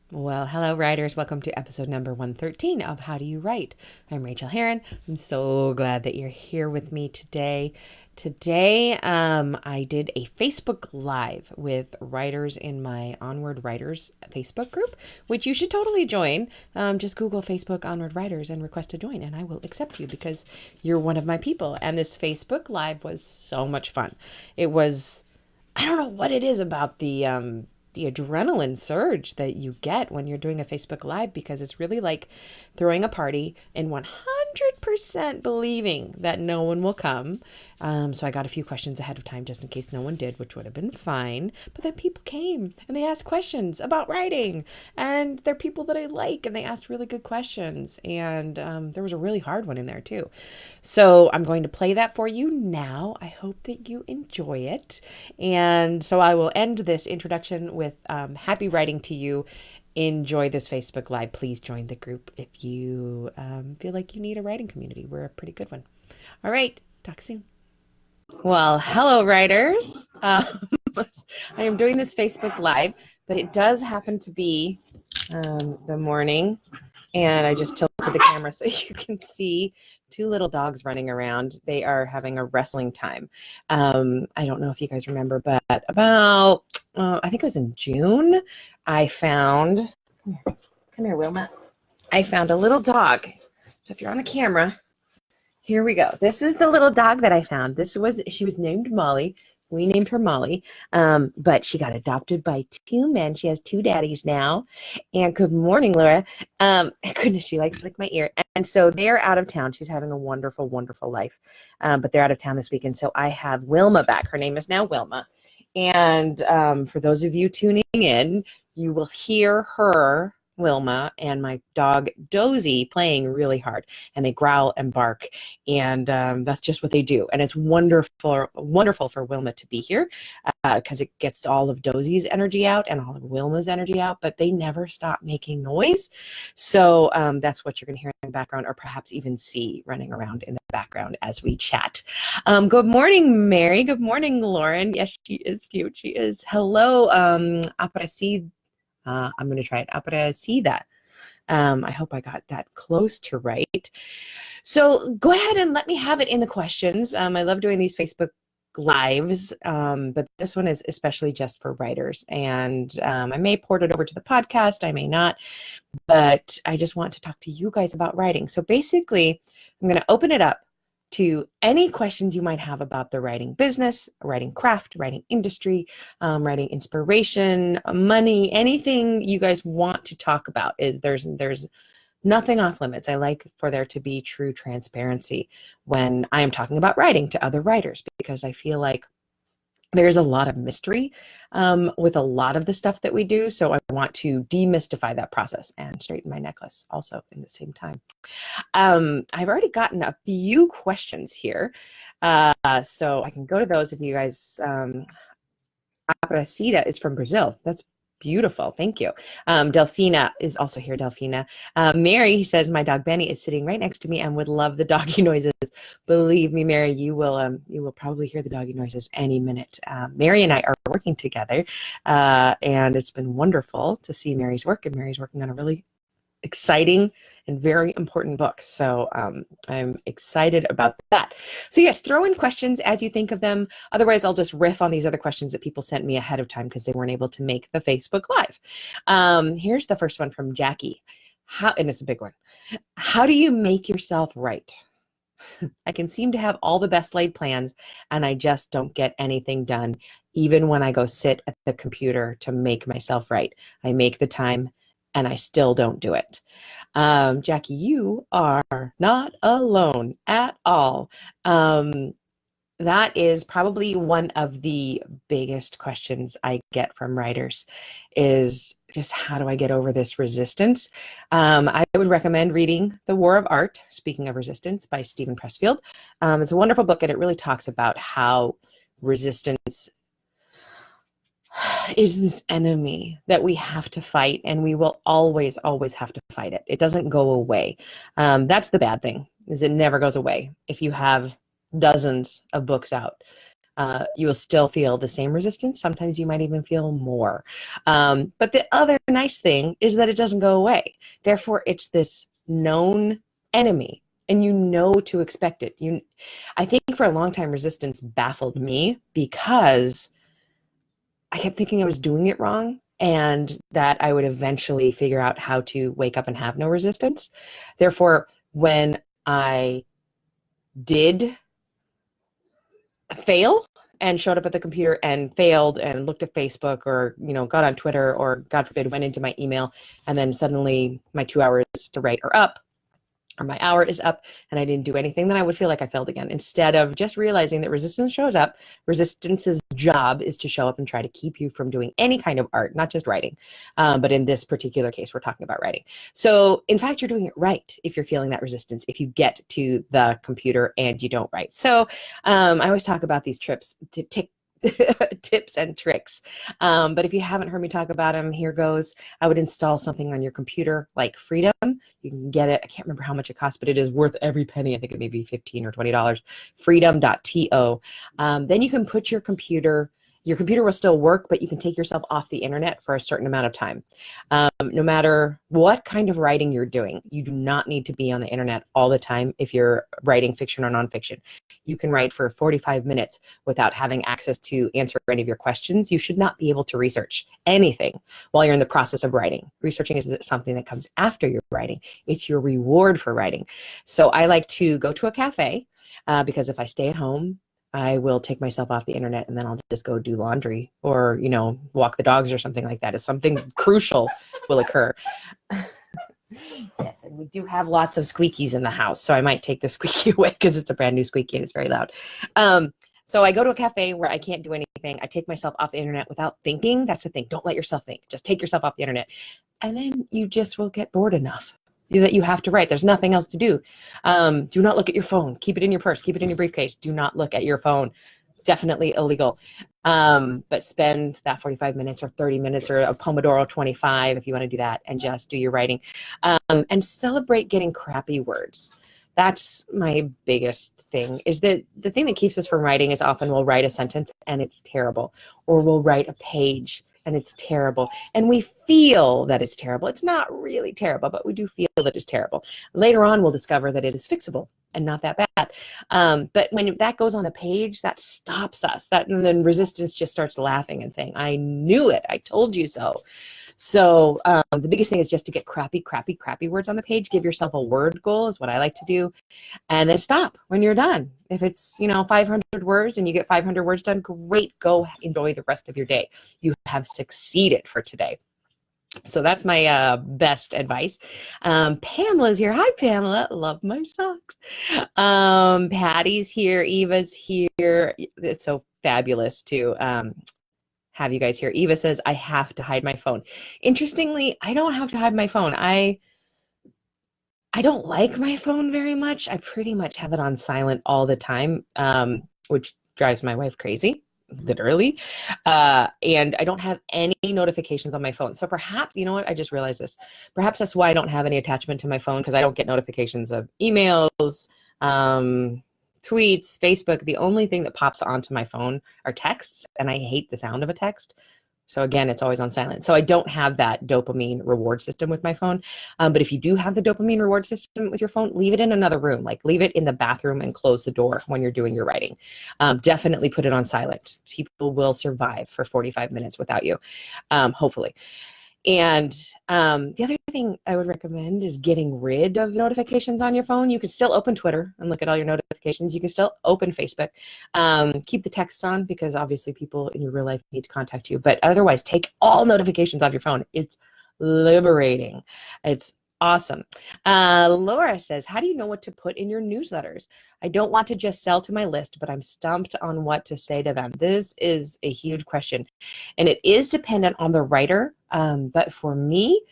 Well, hello, writers. Welcome to episode number 113 of How Do You Write? I'm Rachael Herron. I'm so glad that you're here with me today. I did a Facebook Live with writers in my Onward Writers Facebook group, which you should totally join. Just Google Facebook Onward Writers and request to join, and I will accept you because you're one of my people. And this Facebook Live was so much fun. It was, I don't know what it is about the adrenaline surge that you get when you're doing a Facebook Live, because it's really like throwing a party and 100% believing that no one will come. So I got a few questions ahead of time just in case no one did, which would have been fine. But then people came and they asked questions about writing, and they're people that I like, and they asked really good questions. And there was a really hard one in there too. So I'm going to play that for you now. I hope that you enjoy it. And so I will end this introduction with happy writing to you. Enjoy this Facebook Live. Please join the group if you feel like you need a writing community. We're a pretty good one. All right. Talk soon. Well, hello, writers. I am doing this Facebook Live, but it does happen to be the morning, and I just tilted the camera so you can see two little dogs running around. They are having a wrestling time. I don't know if you guys remember, but about, I think it was in June, I found, come here, Wilma. I found a little dog. So if you're on the camera, here we go. This is the little dog that I found. She was named Molly. We named her Molly, but she got adopted by two men. She has two daddies now. And good morning, Laura. Goodness, she likes to lick my ear. And so they're out of town. She's having a wonderful, wonderful life. But they're out of town this weekend. So I have Wilma back. Her name is now Wilma. And for those of you tuning in, you will hear her, Wilma, and my dog Dozy playing really hard, and they growl and bark, and that's just what they do. And it's wonderful for Wilma to be here because it gets all of Dozy's energy out and all of Wilma's energy out, but they never stop making noise. So that's what you're going to hear in the background, or perhaps even see running around in the background as we chat. Good morning, Mary. Good morning, Lauren. Yes, she is cute. She is. Hello, Aparecida. I'm going to try it. Aparecida. I hope I got that close to right. So go ahead and let me have it in the questions. I love doing these Facebook Lives, but this one is especially just for writers. And I may port it over to the podcast. I may not. But I just want to talk to you guys about writing. So basically, I'm going to open it up to any questions you might have about the writing business, writing craft, writing industry, writing inspiration, money, anything you guys want to talk about. There's nothing off limits. I like for there to be true transparency when I am talking about writing to other writers, because I feel like there's a lot of mystery with a lot of the stuff that we do. So I want to demystify that process and straighten my necklace also in the same time. I've already gotten a few questions here. So I can go to those if you guys, Aparecida is from Brazil. That's beautiful. Thank you. Delphina is also here. Delphina. Mary says, my dog Benny is sitting right next to me and would love the doggy noises. Believe me, Mary, you will probably hear the doggy noises any minute. Mary and I are working together, and it's been wonderful to see Mary's work. And Mary's working on a really exciting and very important book. So I'm excited about that. So yes, throw in questions as you think of them. Otherwise, I'll just riff on these other questions that people sent me ahead of time because they weren't able to make the Facebook Live. Here's the first one from Jackie. And it's a big one. How do you make yourself write? I can seem to have all the best laid plans, and I just don't get anything done, even when I go sit at the computer to make myself write. I make the time, and I still don't do it. Jackie, you are not alone at all. That is probably one of the biggest questions I get from writers, is just how do I get over this resistance? I would recommend reading The War of Art, Speaking of Resistance, by Stephen Pressfield. It's a wonderful book, and it really talks about how resistance is this enemy that we have to fight, and we will always, always have to fight it. It doesn't go away. That's the bad thing, is it never goes away. If you have dozens of books out, you will still feel the same resistance. Sometimes you might even feel more. But the other nice thing is that it doesn't go away. Therefore, it's this known enemy, and you know to expect it. I think for a long time, resistance baffled me because I kept thinking I was doing it wrong and that I would eventually figure out how to wake up and have no resistance. Therefore, when I did fail and showed up at the computer and failed and looked at Facebook or, got on Twitter or God forbid, went into my email and then suddenly my 2 hours to write are up, or my hour is up and I didn't do anything, then I would feel like I failed again. Instead of just realizing that resistance shows up, resistance's job is to show up and try to keep you from doing any kind of art, not just writing. But in this particular case, we're talking about writing. So in fact, you're doing it right if you're feeling that resistance, if you get to the computer and you don't write. So I always talk about these tips and tricks. But if you haven't heard me talk about them, here goes. I would install something on your computer like Freedom. You can get it. I can't remember how much it costs, but it is worth every penny. I think it may be $15 or $20. Freedom.to. Then you can put your computer will still work, but you can take yourself off the internet for a certain amount of time. No matter what kind of writing you're doing, you do not need to be on the internet all the time if you're writing fiction or nonfiction. You can write for 45 minutes without having access to answer any of your questions. You should not be able to research anything while you're in the process of writing. Researching is something that comes after you're writing. It's your reward for writing. So I like to go to a cafe because if I stay at home, I will take myself off the internet and then I'll just go do laundry or, walk the dogs or something like that. If something crucial will occur. Yes, and we do have lots of squeakies in the house, so I might take the squeaky away because it's a brand new squeaky and it's very loud. So I go to a cafe where I can't do anything. I take myself off the internet without thinking. That's the thing. Don't let yourself think. Just take yourself off the internet. And then you just will get bored enough that you have to write. There's nothing else to do. Do not look at your phone. Keep it in your purse. Keep it in your briefcase. Do not look at your phone. Definitely illegal. But spend that 45 minutes or 30 minutes or a Pomodoro 25 if you want to do that and just do your writing. And celebrate getting crappy words. That's my biggest thing, is that the thing that keeps us from writing is often we'll write a sentence and it's terrible, or we'll write a page and it's terrible. And we feel that it's terrible. It's not really terrible, but we do feel that it's terrible. Later on, we'll discover that it is fixable and not that bad. But when that goes on a page, that stops us. And then resistance just starts laughing and saying, I knew it. I told you so. So the biggest thing is just to get crappy words on the page. Give yourself a word goal is what I like to do. And then stop when you're done. If it's, 500 words and you get 500 words done, great. Go enjoy the rest of your day. You have succeeded for today. So that's my best advice. Pamela's here. Hi, Pamela. Love my socks. Patty's here. Eva's here. It's so fabulous to have you guys here. Eva says, I have to hide my phone. Interestingly, I don't have to hide my phone. I don't like my phone very much. I pretty much have it on silent all the time, which drives my wife crazy, literally. And I don't have any notifications on my phone. So perhaps, you know what? I just realized this. Perhaps that's why I don't have any attachment to my phone, because I don't get notifications of emails, tweets, Facebook. The only thing that pops onto my phone are texts, and I hate the sound of a text. So again, it's always on silent. So I don't have that dopamine reward system with my phone. But if you do have the dopamine reward system with your phone, leave it in another room. Like leave it in the bathroom and close the door when you're doing your writing. Definitely put it on silent. People will survive for 45 minutes without you, hopefully. And the other thing I would recommend is getting rid of notifications on your phone. You can still open Twitter and look at all your notifications. You can still open Facebook. Keep the texts on because obviously people in your real life need to contact you. But otherwise, take all notifications off your phone. It's liberating. It's awesome. Laura says, how do you know what to put in your newsletters? I don't want to just sell to my list, but I'm stumped on what to say to them. This is a huge question, and it is dependent on the writer. But for me,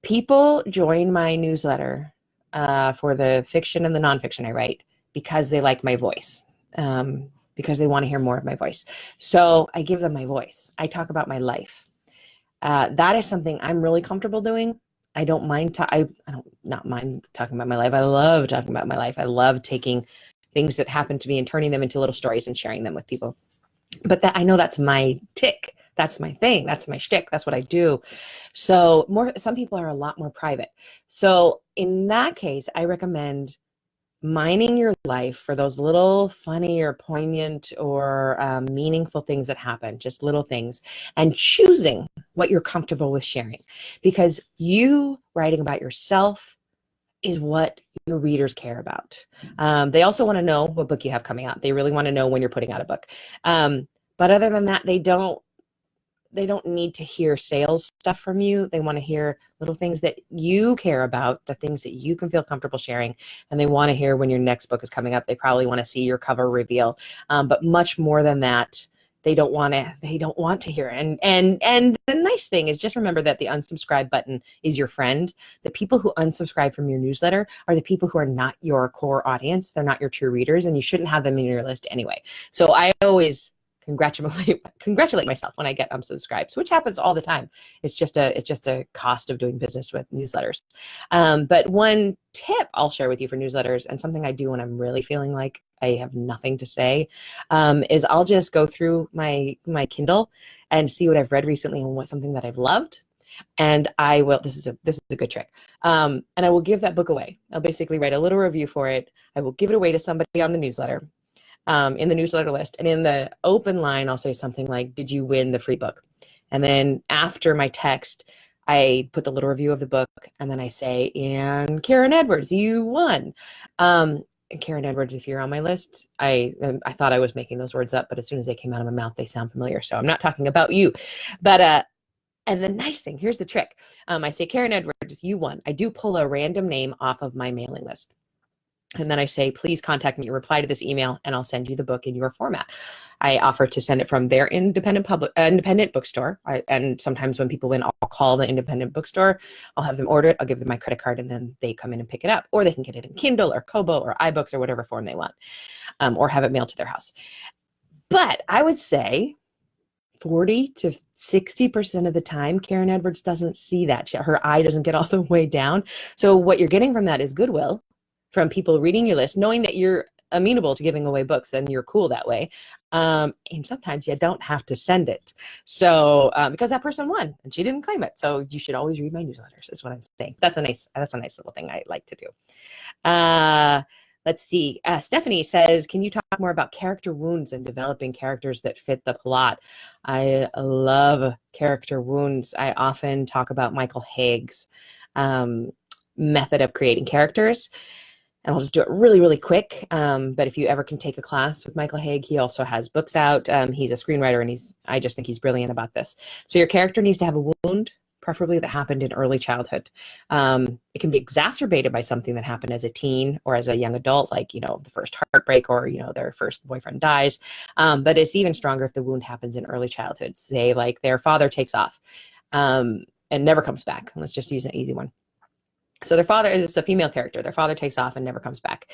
people join my newsletter for the fiction and the nonfiction I write because they like my voice, because they want to hear more of my voice. So I give them my voice. I talk about my life. That is something I'm really comfortable doing. I don't mind. I don't not mind talking about my life. I love talking about my life. I love taking things that happen to me and turning them into little stories and sharing them with people. But that, I know that's my tick. That's my thing. That's my shtick. That's what I do. So some people are a lot more private. So in that case, I recommend mining your life for those little funny or poignant or meaningful things that happen, just little things, and choosing what you're comfortable with sharing, because you writing about yourself is what your readers care about. They also want to know what book you have coming out. They really want to know when you're putting out a book. But other than that, they don't need to hear sales stuff from you. They want to hear little things that you care about, the things that you can feel comfortable sharing. And they want to hear when your next book is coming up. They probably want to see your cover reveal. But much more than that, they don't want to hear. And the nice thing is, just remember that the unsubscribe button is your friend. The people who unsubscribe from your newsletter are the people who are not your core audience. They're not your true readers, and you shouldn't have them in your list anyway. So I always congratulate myself when I get unsubscribes, which happens all the time. It's just a cost of doing business with newsletters. But one tip I'll share with you for newsletters, and something I do when I'm really feeling like I have nothing to say, is I'll just go through my Kindle and see what I've read recently and what's something that I've loved. And I will, this is a good trick. And I will give that book away. I'll basically write a little review for it. I will give it away to somebody on the newsletter. In the newsletter list, and in the open line, I'll say something like, "Did you win the free book?" And then after my text, I put the little review of the book, and then I say, "And Karen Edwards, you won." And Karen Edwards, if you're on my list, I thought I was making those words up, but as soon as they came out of my mouth, they sound familiar. So I'm not talking about you, but and the nice thing, here's the trick. I say, "Karen Edwards, you won." I do pull a random name off of my mailing list. And then I say, "Please contact me, reply to this email, and I'll send you the book in your format." I offer to send it from their independent bookstore. And sometimes when people win, I'll call the independent bookstore. I'll have them order it. I'll give them my credit card, and then they come in and pick it up. Or they can get it in Kindle or Kobo or iBooks or whatever form they want, or have it mailed to their house. But I would say 40 to 60% of the time, Karen Edwards doesn't see that. Her eye doesn't get all the way down. So what you're getting from that is goodwill from people reading your list, knowing that you're amenable to giving away books and you're cool that way. And sometimes you don't have to send it. So because that person won and she didn't claim it. So you should always read my newsletters, is what I'm saying. That's a nice little thing I like to do. Let's see. Stephanie says, "Can you talk more about character wounds and developing characters that fit the plot?" I love character wounds. I often talk about Michael Haig's method of creating characters. And I'll just do it really, really quick. But if you ever can take a class with Michael Haig, he also has books out. He's a screenwriter, and I just think he's brilliant about this. So your character needs to have a wound, preferably that happened in early childhood. It can be exacerbated by something that happened as a teen or as a young adult, like, the first heartbreak or, their first boyfriend dies. But it's even stronger if the wound happens in early childhood. Say, like, their father takes off and never comes back. Let's just use an easy one. So their father is a female character. Their father takes off and never comes back.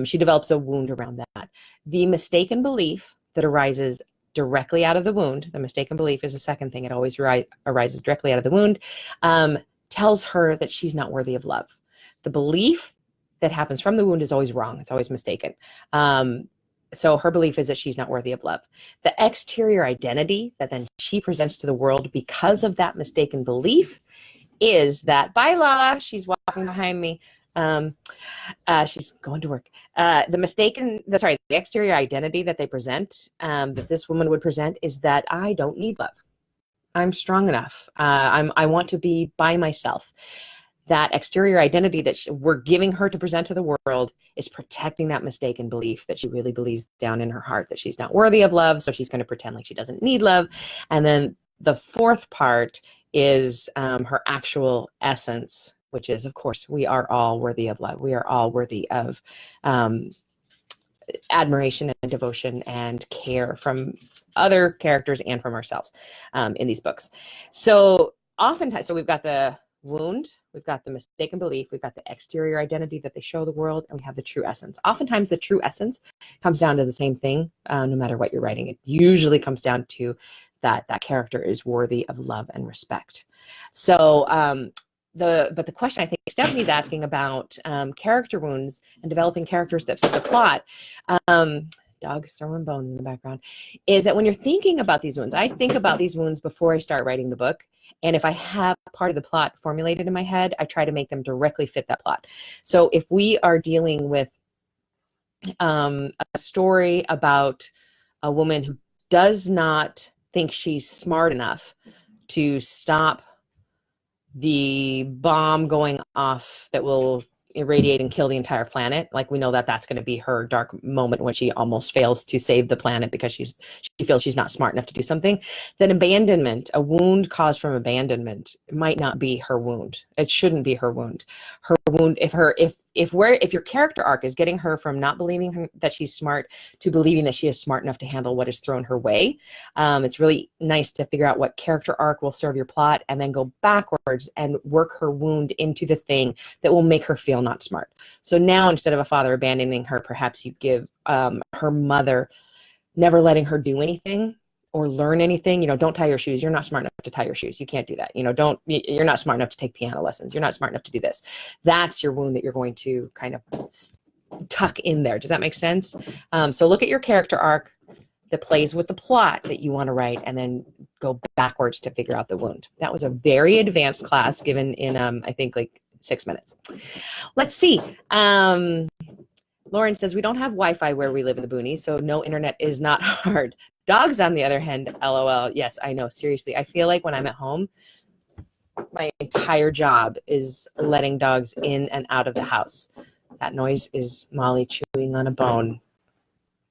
She develops a wound around that. The mistaken belief that arises directly out of the wound, the mistaken belief is the second thing. It always arises directly out of the wound, tells her that she's not worthy of love. The belief that happens from the wound is always wrong. It's always mistaken. So her belief is that she's not worthy of love. The exterior identity that then she presents to the world because of that mistaken belief is that, bye Lala, she's walking behind me. She's going to work. The exterior identity that they present, that this woman would present, is that I don't need love. I'm strong enough. I want to be by myself. That exterior identity that we're giving her to present to the world is protecting that mistaken belief that she really believes down in her heart that she's not worthy of love. So she's going to pretend like she doesn't need love. And then the fourth part is her actual essence, which is, of course, we are all worthy of love. We are all worthy of admiration and devotion and care from other characters and from ourselves in these books. So oftentimes, we've got the wound, we've got the mistaken belief, we've got the exterior identity that they show the world, and we have the true essence. Oftentimes the true essence comes down to the same thing, no matter what you're writing. It usually comes down to that character is worthy of love and respect. So but the question I think Stephanie's asking about character wounds and developing characters that fit the plot. Dogs throwing bones in the background, is that when you're thinking about these wounds, I think about these wounds before I start writing the book. And if I have part of the plot formulated in my head, I try to make them directly fit that plot. So if we are dealing with a story about a woman who does not think she's smart enough to stop the bomb going off that will irradiate and kill the entire planet, like we know that that's going to be her dark moment when she almost fails to save the planet because she feels she's not smart enough to do something, then abandonment, a wound caused from abandonment, might not be her wound. It shouldn't be her wound. Her wound, if your character arc is getting her from not believing that she's smart to believing that she is smart enough to handle what is thrown her way, it's really nice to figure out what character arc will serve your plot and then go backwards and work her wound into the thing that will make her feel not smart. So now, instead of a father abandoning her, perhaps you give her mother never letting her do anything or learn anything. Don't tie your shoes. You're not smart enough to tie your shoes. You can't do that. You're not smart enough to take piano lessons. You're not smart enough to do this. That's your wound that you're going to kind of tuck in there. Does that make sense? So look at your character arc that plays with the plot that you want to write, and then go backwards to figure out the wound. That was a very advanced class given in, I think, like 6 minutes. Let's see. Lauren says, we don't have Wi-Fi where we live in the boonies, so no internet is not hard. Dogs, on the other hand, LOL. Yes, I know. Seriously, I feel like when I'm at home, my entire job is letting dogs in and out of the house. That noise is Molly chewing on a bone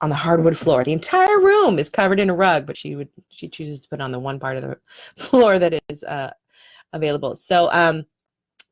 on the hardwood floor. The entire room is covered in a rug, but she chooses to put on the one part of the floor that is available. So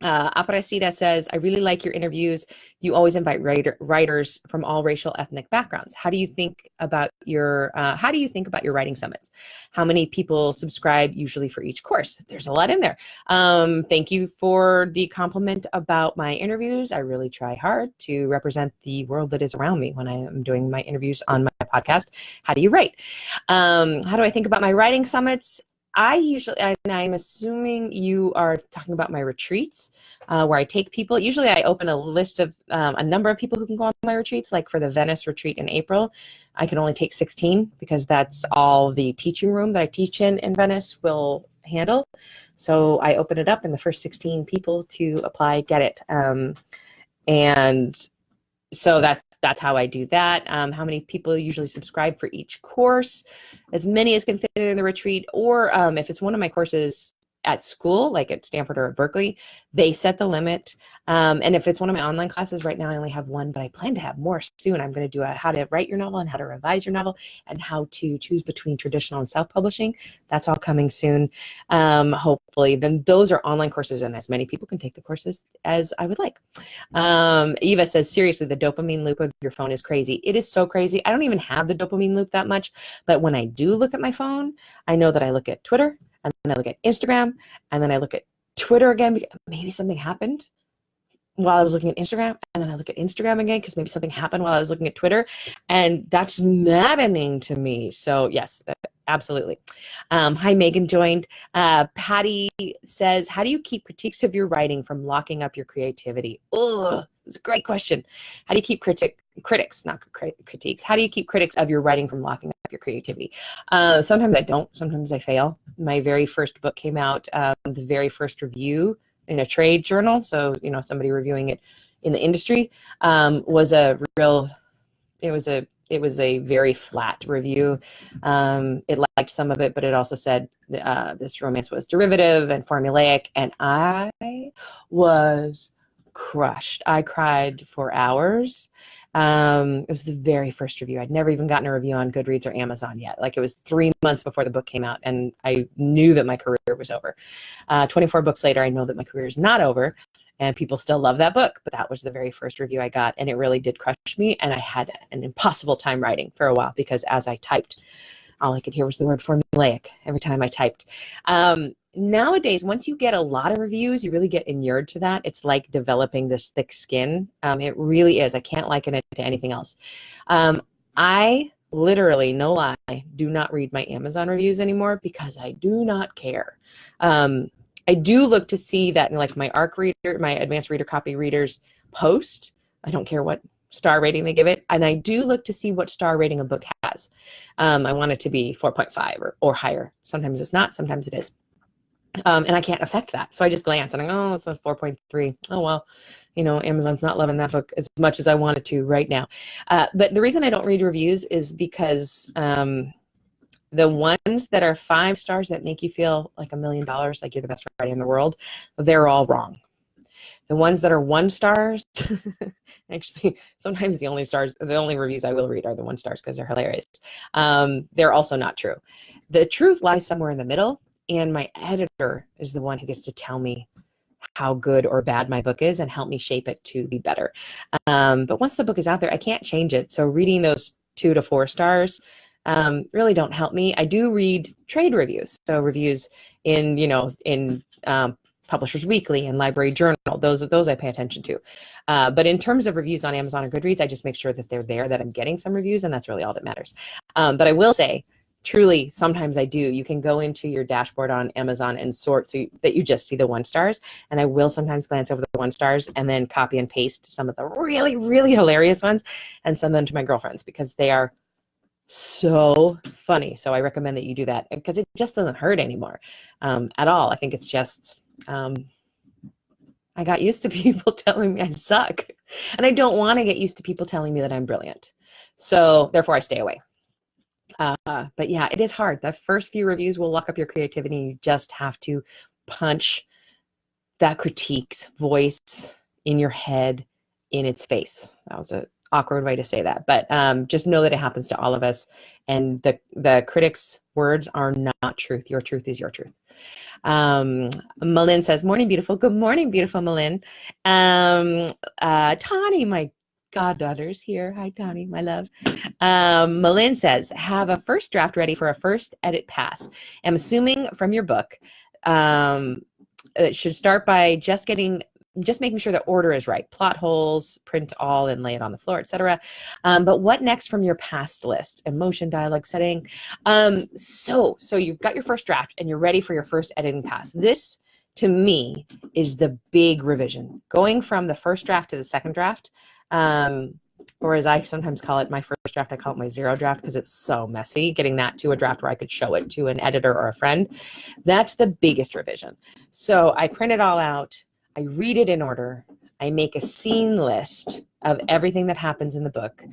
Aparecida says, I really like your interviews. You always invite writers from all racial, ethnic backgrounds. How do you think about your writing summits? How many people subscribe usually for each course? There's a lot in there. Thank you for the compliment about my interviews. I really try hard to represent the world that is around me when I am doing my interviews on my podcast. How do you write? How do I think about my writing summits? I'm assuming you are talking about my retreats, where I take people. Usually I open a list of a number of people who can go on my retreats. Like for the Venice retreat in April, I can only take 16 because that's all the teaching room that I teach in Venice will handle. So I open it up, and the first 16 people to apply get it. And so that's how I do that. How many people usually subscribe for each course? As many as can fit in the retreat, or if it's one of my courses at school, like at Stanford or at Berkeley, they set the limit. And if it's one of my online classes, right now I only have one, but I plan to have more soon. I'm going to do how to write your novel and how to revise your novel and how to choose between traditional and self-publishing. That's all coming soon, hopefully. Then those are online courses, and as many people can take the courses as I would like. Eva says, seriously, the dopamine loop of your phone is crazy. It is so crazy. I don't even have the dopamine loop that much, but when I do look at my phone, I know that I look at Twitter, and then I look at Instagram, and then I look at Twitter again because maybe something happened while I was looking at Instagram, and then I look at Instagram again because maybe something happened while I was looking at Twitter, and that's maddening to me. So yes, absolutely. Hi, Megan joined. Patty says, how do you keep critiques of your writing from locking up your creativity? Oh, it's a great question. How do you keep critics, not critiques? How do you keep critics of your writing from locking up your creativity? Sometimes I don't. Sometimes I fail. My very first book came out, the very first review in a trade journal, so somebody reviewing it in the industry, was a very flat review. It liked some of it, but it also said this romance was derivative and formulaic, and I was crushed. I cried for hours. It was the very first review. I'd never even gotten a review on Goodreads or Amazon yet. Like, it was 3 months before the book came out, and I knew that my career was over. 24 books later, I know that my career is not over, and people still love that book, but that was the very first review I got, and it really did crush me, and I had an impossible time writing for a while because as I typed, all I could hear was the word formulaic every time I typed. Nowadays, once you get a lot of reviews, you really get inured to that. It's like developing this thick skin. It really is. I can't liken it to anything else. I literally, no lie, do not read my Amazon reviews anymore because I do not care. I do look to see that like my ARC reader, my advanced reader copy readers post. I don't care what star rating they give it. And I do look to see what star rating a book has. I want it to be 4.5 or higher. Sometimes it's not, sometimes it is. And I can't affect that. So I just glance and I go, oh, it's a 4.3. Oh, well, Amazon's not loving that book as much as I wanted to right now. But the reason I don't read reviews is because the ones that are 5 stars that make you feel like $1 million, like you're the best writer in the world, they're all wrong. The ones that are 1 stars, actually, sometimes the only reviews I will read are the 1 stars because they're hilarious. They're also not true. The truth lies somewhere in the middle, and my editor is the one who gets to tell me how good or bad my book is and help me shape it to be better. But once the book is out there, I can't change it. So reading those 2 to 4 stars really don't help me. I do read trade reviews. So reviews in Publishers Weekly and Library Journal. Those I pay attention to. But in terms of reviews on Amazon or Goodreads, I just make sure that they're there, that I'm getting some reviews, and that's really all that matters. But I will say, truly, sometimes I do. You can go into your dashboard on Amazon and sort so that you just see the 1 stars. And I will sometimes glance over the 1 stars and then copy and paste some of the really, really hilarious ones and send them to my girlfriends because they are so funny. So I recommend that you do that because it just doesn't hurt anymore at all. I think it's just, I got used to people telling me I suck, and I don't want to get used to people telling me that I'm brilliant. So therefore I stay away. But yeah, it is hard. The first few reviews will lock up your creativity. You just have to punch that critique's voice in your head in its face. That was an awkward way to say that, but just know that it happens to all of us, and the critics' words are not truth. Your truth is your truth. Malin says, morning, beautiful. Good morning, beautiful Malin. Tani, my goddaughter's here. Hi, Tani, my love. Malin says, have a first draft ready for a first edit pass. I'm assuming from your book, it should start by just making sure the order is right. Plot holes, print all, and lay it on the floor, etc. But what next from your past list? Emotion, dialogue, setting. So you've got your first draft and you're ready for your first editing pass. This, to me, is the big revision. Going from the first draft to the second draft, or as I sometimes call it, my first draft, I call it my 0 draft because it's so messy. Getting that to a draft where I could show it to an editor or a friend, that's the biggest revision. So I print it all out. I read it in order. I make a scene list of everything that happens in the book.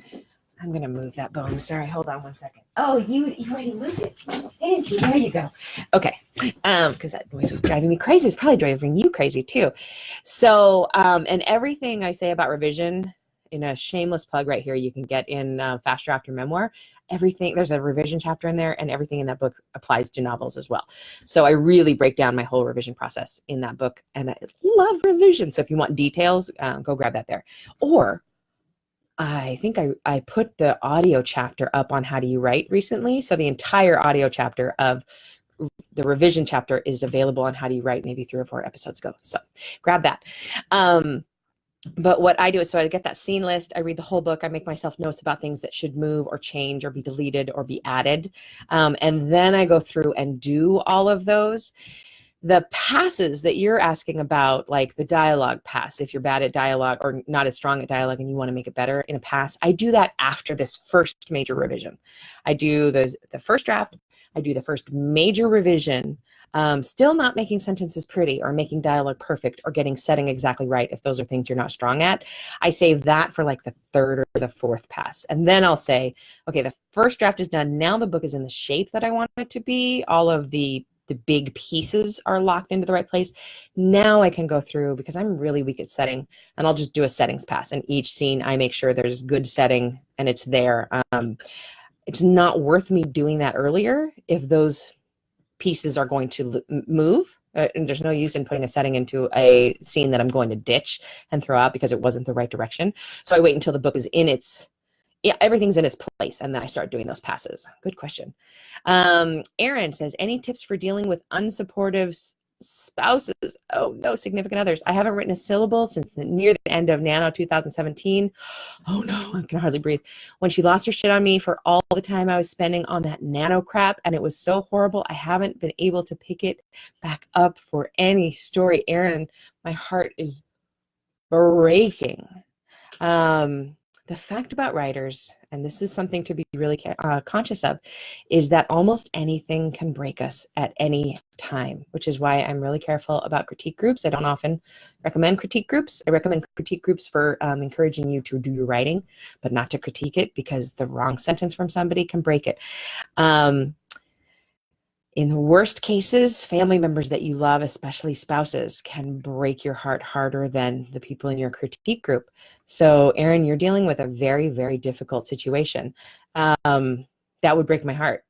I'm going to move that bone. Sorry, hold on one second. Oh, you already moved it, didn't you? There you go. Okay, because that voice was driving me crazy. It's probably driving you crazy too. So, and everything I say about revision, in a shameless plug right here, you can get in Fast Draft Your Memoir. Everything, there's a revision chapter in there, and everything in that book applies to novels as well. So I really break down my whole revision process in that book, and I love revision. So if you want details, go grab that there. Or I think I put the audio chapter up on How Do You Write recently. So the entire audio chapter of the revision chapter is available on How Do You Write maybe 3 or 4 episodes ago. So grab that. But what I do is, so I get that scene list, I read the whole book, I make myself notes about things that should move or change or be deleted or be added. And then I go through and do all of those. The passes that you're asking about, like the dialogue pass, if you're bad at dialogue or not as strong at dialogue and you want to make it better in a pass, I do that after this first major revision. I do the first draft, I do the first major revision, still not making sentences pretty or making dialogue perfect or getting setting exactly right if those are things you're not strong at. I save that for like the 3rd or the 4th pass. And then I'll say, okay, the first draft is done. Now the book is in the shape that I want it to be. All of the big pieces are locked into the right place. Now I can go through, because I'm really weak at setting, and I'll just do a settings pass. And each scene, I make sure there's good setting and it's there. It's not worth me doing that earlier if those pieces are going to move. And there's no use in putting a setting into a scene that I'm going to ditch and throw out because it wasn't the right direction. So I wait until the book is in everything's in its place, and then I start doing those passes. Good question. Aaron says, any tips for dealing with unsupportive spouses. Oh no, significant others. I haven't written a syllable since near the end of Nano 2017. Oh no, I can hardly breathe. When she lost her shit on me for all the time I was spending on that Nano crap, and it was so horrible, I haven't been able to pick it back up for any story. Erin, my heart is breaking. The fact about writers, and this is something to be really conscious of, is that almost anything can break us at any time, which is why I'm really careful about critique groups. I don't often recommend critique groups. I recommend critique groups for encouraging you to do your writing, but not to critique it, because the wrong sentence from somebody can break it. In the worst cases, family members that you love, especially spouses, can break your heart harder than the people in your critique group. So, Erin, you're dealing with a very, very difficult situation. That would break my heart.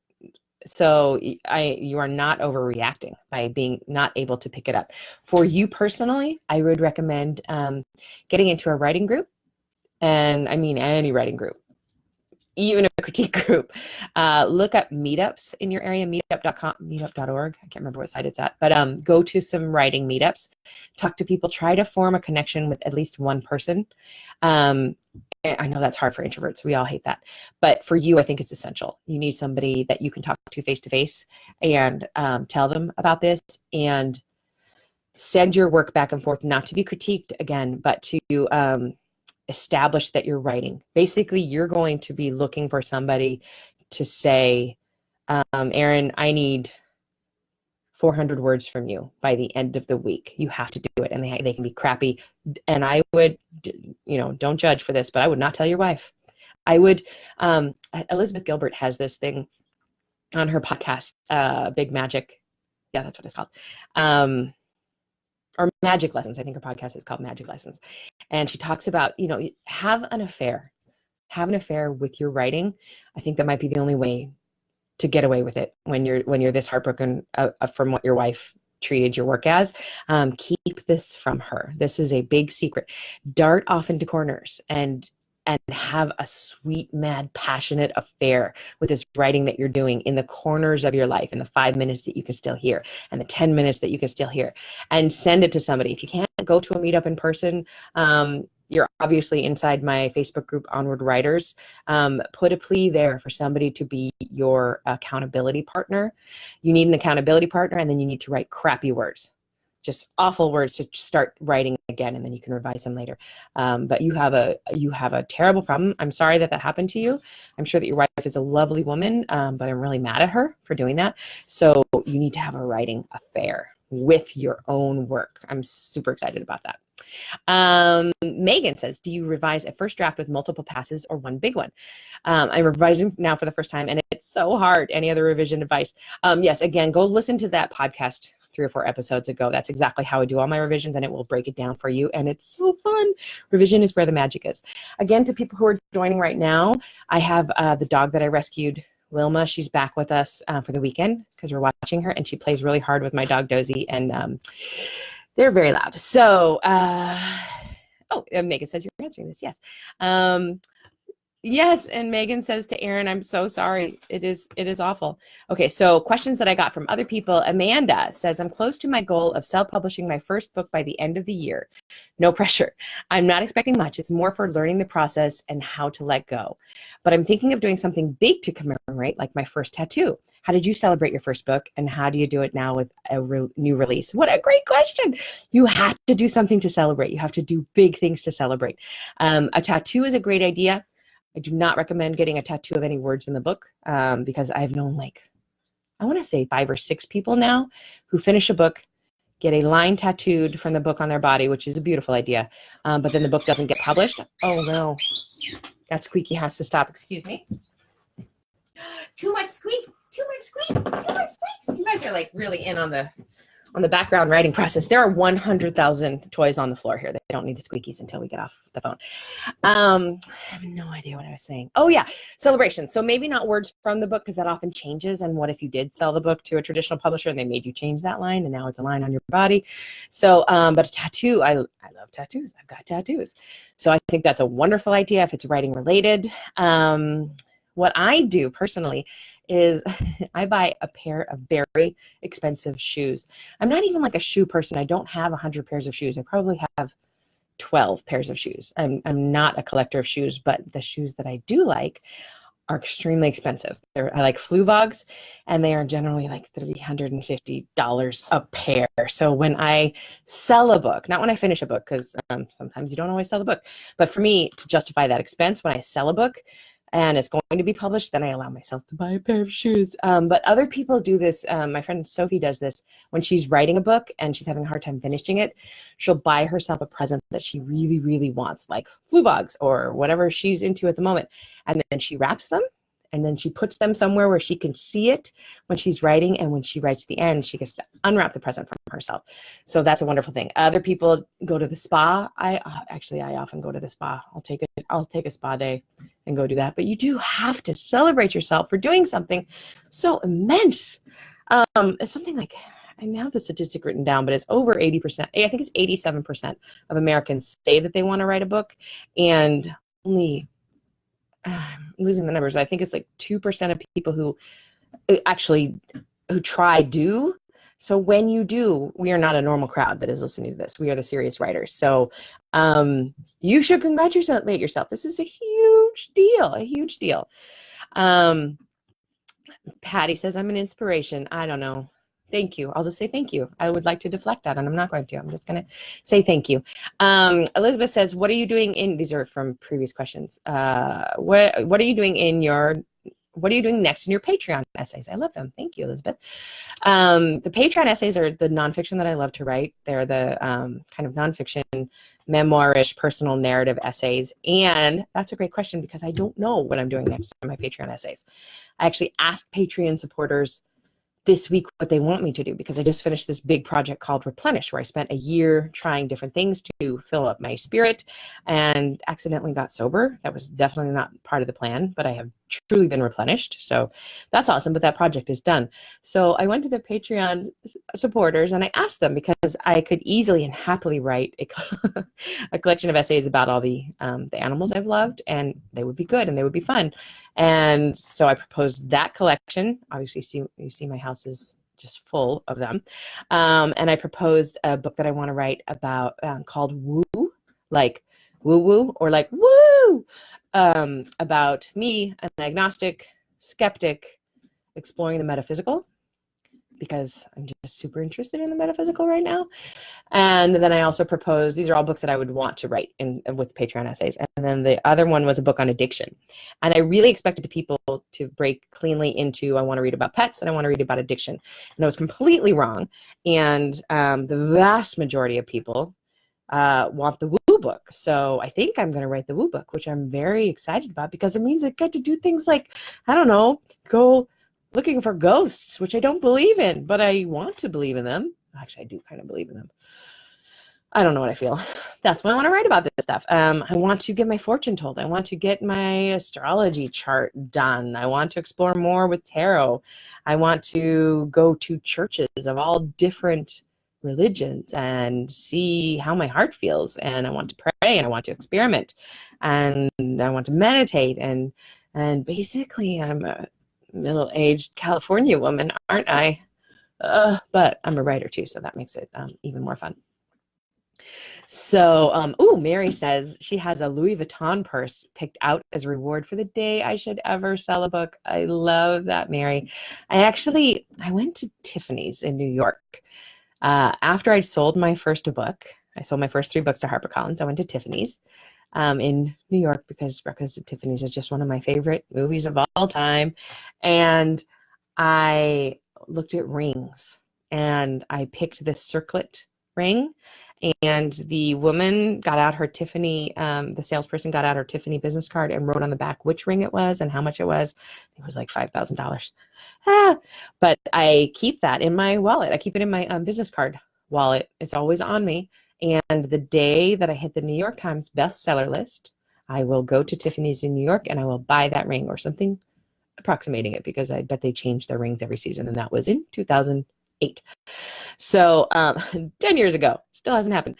So you are not overreacting by being not able to pick it up. For you personally, I would recommend getting into a writing group, and I mean any writing group, even a critique group. Look up meetups in your area, meetup.com, meetup.org. I can't remember what site it's at, but go to some writing meetups, talk to people, try to form a connection with at least one person. I know that's hard for introverts. We all hate that. But for you, I think it's essential. You need somebody that you can talk to face to face and tell them about this, and send your work back and forth, not to be critiqued again, but to establish that you're writing. Basically, you're going to be looking for somebody to say, Erin, I need 400 words from you by the end of the week. You have to do it. And they can be crappy. And I would, don't judge for this, but I would not tell your wife. I would, Elizabeth Gilbert has this thing on her podcast, Big Magic. Yeah, that's what it's called. Or Magic Lessons. I think her podcast is called Magic Lessons. And she talks about, have an affair with your writing. I think that might be the only way to get away with it when you're this heartbroken from what your wife treated your work as. Keep this from her. This is a big secret. Dart off into corners and have a sweet, mad, passionate affair with this writing that you're doing in the corners of your life, in the 5 minutes that you can still hear and the 10 minutes that you can still hear, and send it to somebody. If you can't go to a meetup in person, you're obviously inside my Facebook group, Onward Writers. Put a plea there for somebody to be your accountability partner. You need an accountability partner, and then you need to write crappy words. Just awful words to start writing again, and then you can revise them later. But you have a terrible problem. I'm sorry that happened to you. I'm sure that your wife is a lovely woman, but I'm really mad at her for doing that. So you need to have a writing affair with your own work. I'm super excited about that. Megan says, do you revise a first draft with multiple passes or one big one? I'm revising now for the first time, and it's so hard. Any other revision advice? Yes, again, go listen to that podcast 3 or 4 episodes ago. That's exactly how I do all my revisions, and it will break it down for you. And it's so fun. Revision is where the magic is. Again, to people who are joining right now, I have the dog that I rescued, Wilma. She's back with us for the weekend because we're watching her, and she plays really hard with my dog Dozy, and they're very loud. So, Megan says you're answering this. Yes. Yes, and Megan says to Erin, I'm so sorry. It is awful. Okay, so questions that I got from other people. Amanda says, I'm close to my goal of self-publishing my first book by the end of the year. No pressure. I'm not expecting much. It's more for learning the process and how to let go. But I'm thinking of doing something big to commemorate, like my first tattoo. How did you celebrate your first book, and how do you do it now with a new release? What a great question. You have to do something to celebrate. You have to do big things to celebrate. A tattoo is a great idea. I do not recommend getting a tattoo of any words in the book because I've known I want to say 5 or 6 people now who finish a book, get a line tattooed from the book on their body, which is a beautiful idea, but then the book doesn't get published. Oh no, that squeaky has to stop. Excuse me. Too much squeak, too much squeak, too much squeaks. You guys are really in on the background writing process. There are 100,000 toys on the floor here. They don't need the squeakies until we get off the phone. I have no idea what I was saying. Oh yeah, celebration. So maybe not words from the book, because that often changes. And what if you did sell the book to a traditional publisher and they made you change that line, and now it's a line on your body? So, but a tattoo, I love tattoos. I've got tattoos. So I think that's a wonderful idea if it's writing related. what I do personally is I buy a pair of very expensive shoes. I'm not even like a shoe person. I don't have 100 pairs of shoes. I probably have 12 pairs of shoes. I'm not a collector of shoes, but the shoes that I do like are extremely expensive. I like Fluvogs, and they are generally like $350 a pair. So when I sell a book, not when I finish a book, because sometimes you don't always sell the book, but for me to justify that expense, when I sell a book and it's going to be published, then I allow myself to buy a pair of shoes. But other people do this. My friend Sophie does this when she's writing a book and she's having a hard time finishing it. She'll buy herself a present that she really, really wants, like Fluvogs or whatever she's into at the moment. And then she wraps them, and then she puts them somewhere where she can see it when she's writing. And when she writes the end, she gets to unwrap the present from herself. So that's a wonderful thing. Other people go to the spa. I often go to the spa. I'll take a spa day and go do that. But you do have to celebrate yourself for doing something so immense. It's something like, I now have the statistic written down, but it's over 80%. I think it's 87% of Americans say that they want to write a book, and only I'm losing the numbers. I think it's like 2% of people who try do. So when you do, we are not a normal crowd that is listening to this. We are the serious writers. So you should congratulate yourself. This is a huge deal. Patty says, I'm an inspiration. I don't know. Thank you. I'll just say thank you. I would like to deflect that, and I'm not going to. I'm just going to say thank you. Elizabeth says, what are you doing these are from previous questions. What are you doing next in your Patreon essays? I love them. Thank you, Elizabeth. The Patreon essays are the nonfiction that I love to write. They're the kind of nonfiction, memoirish, personal narrative essays. And that's a great question, because I don't know what I'm doing next in my Patreon essays. I actually asked Patreon supporters this week what they want me to do, because I just finished this big project called Replenish, where I spent a year trying different things to fill up my spirit and accidentally got sober. That was definitely not part of the plan, but I have truly been replenished. So that's awesome. But that project is done. So I went to the Patreon supporters and I asked them, because I could easily and happily write a collection of essays about all the animals I've loved, and they would be good and they would be fun. And so I proposed that collection. Obviously, you see my house is just full of them. And I proposed a book that I want to write about called Woo, like woo woo, or like woo, about me, an agnostic skeptic, exploring the metaphysical, because I'm just super interested in the metaphysical right now. And then I also proposed, these are all books that I would want to write with Patreon essays. And then the other one was a book on addiction. And I really expected people to break cleanly into, I want to read about pets and I want to read about addiction. And I was completely wrong. And the vast majority of people want the Woo book. So I think I'm going to write the Woo book, which I'm very excited about, because it means I get to do things like, I don't know, go looking for ghosts, which I don't believe in, but I want to believe in them. Actually, I do kind of believe in them. I don't know what I feel. That's why I want to write about this stuff. I want to get my fortune told. I want to get my astrology chart done. I want to explore more with tarot. I want to go to churches of all different religions and see how my heart feels. And I want to pray, and I want to experiment, and I want to meditate. And basically, I'm a middle-aged California woman, aren't I? But I'm a writer too, so that makes it even more fun. So, Mary says she has a Louis Vuitton purse picked out as a reward for the day I should ever sell a book. I love that, Mary. I went to Tiffany's in New York. After I'd sold my first book, I sold my first 3 books to HarperCollins. I went to Tiffany's in New York, because Breakfast at Tiffany's is just one of my favorite movies of all time. And I looked at rings, and I picked this circlet ring, and the woman got out her Tiffany, the salesperson got out her Tiffany business card and wrote on the back which ring it was and how much it was. It was like $5,000. But I keep that in my wallet. I keep it in my business card wallet. It's always on me. And the day that I hit the New York Times bestseller list, I will go to Tiffany's in New York and I will buy that ring or something approximating it, because I bet they change their rings every season. And that was in 2008. So 10 years ago, still hasn't happened.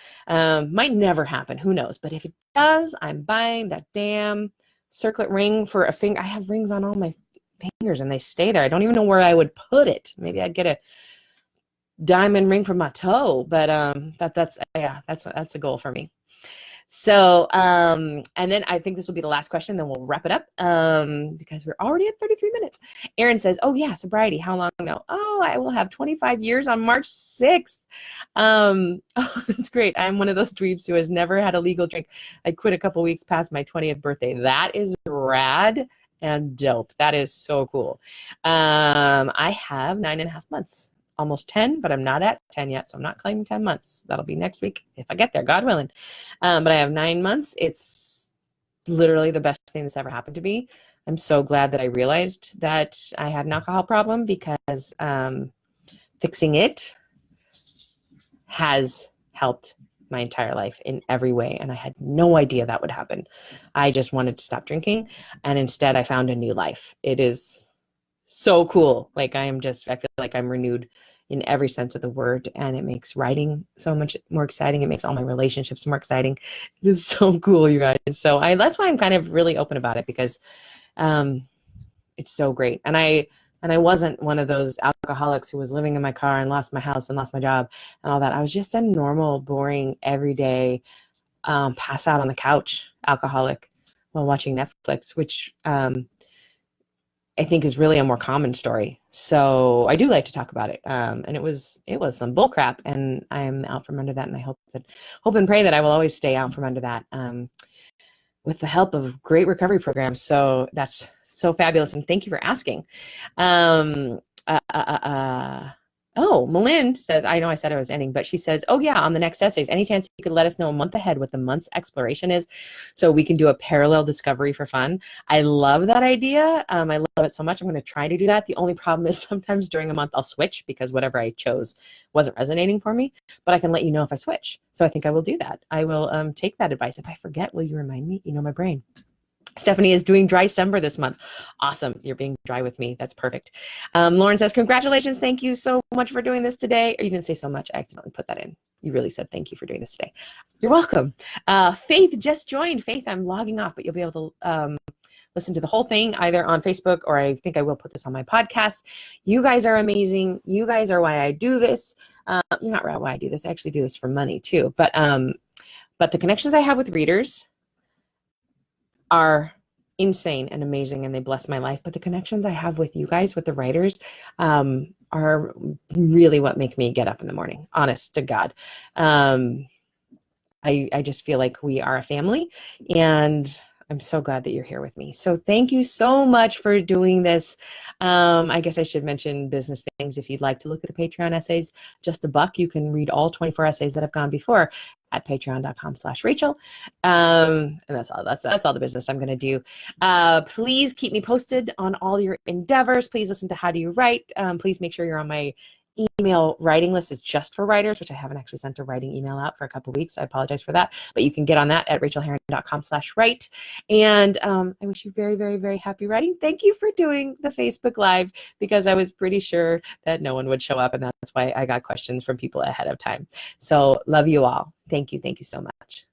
Might never happen. Who knows? But if it does, I'm buying that damn circlet ring for a finger. I have rings on all my fingers and they stay there. I don't even know where I would put it. Maybe I'd get a diamond ring from my toe, but that's a goal for me. So, and then I think this will be the last question, then we'll wrap it up, because we're already at 33 minutes. Aaron says, oh yeah, sobriety, how long now? Oh, I will have 25 years on March 6th. Oh, that's great. I'm one of those dweebs who has never had a legal drink. I quit a couple weeks past my 20th birthday. That is rad and dope. That is so cool. I have 9.5 months. Almost 10, but I'm not at 10 yet, so I'm not claiming 10 months. That'll be next week if I get there, God willing. But I have 9 months. It's literally the best thing that's ever happened to me. I'm so glad that I realized that I had an alcohol problem, because fixing it has helped my entire life in every way, and I had no idea that would happen. I just wanted to stop drinking, and instead I found a new life. It is so cool. Like I feel like I'm renewed in every sense of the word, and it makes writing so much more exciting. It makes all my relationships more exciting. It's so cool, you guys. So that's why I'm kind of really open about it, because it's so great. And I wasn't one of those alcoholics who was living in my car and lost my house and lost my job and all that. I was just a normal, boring, everyday, pass out on the couch alcoholic while watching Netflix, which I think is really a more common story. So I do like to talk about it. And it was some bull crap, and I'm out from under that. And I hope and pray that I will always stay out from under that, with the help of great recovery programs. So that's so fabulous. And thank you for asking. Oh, Melind says, I know I said I was ending, but she says, oh yeah, on the next essays, any chance you could let us know a month ahead what the month's exploration is, so we can do a parallel discovery for fun? I love that idea. I love it so much. I'm going to try to do that. The only problem is sometimes during a month I'll switch because whatever I chose wasn't resonating for me, but I can let you know if I switch. So I think I will do that. I will take that advice. If I forget, will you remind me? You know my brain. Stephanie is doing Dry-Cember this month. Awesome. You're being dry with me. That's perfect. Lauren says, congratulations. Thank you so much for doing this today. Or you didn't say so much. I accidentally put that in. You really said thank you for doing this today. You're welcome. Faith just joined. Faith, I'm logging off, but you'll be able to listen to the whole thing either on Facebook, or I think I will put this on my podcast. You guys are amazing. You guys are why I do this. Not why I do this. I actually do this for money too. But the connections I have with readers are insane and amazing, and they bless my life. But the connections I have with you guys, with the writers, are really what make me get up in the morning, honest to God. I just feel like we are a family, and I'm so glad that you're here with me. So thank you so much for doing this. I guess I should mention business things. If you'd like to look at the Patreon essays, just $1, you can read all 24 essays that have gone before at patreon.com/Rachael. And that's all the business I'm going to do. Please keep me posted on all your endeavors. Please listen to How Do You Write? Please make sure you're on my email writing list. Is just for writers, which I haven't actually sent a writing email out for a couple of weeks. I apologize for that, but you can get on that at rachaelherron.com/write. And I wish you very, very, very happy writing. Thank you for doing the Facebook Live, because I was pretty sure that no one would show up, and that's why I got questions from people ahead of time. So love you all. Thank you. Thank you so much.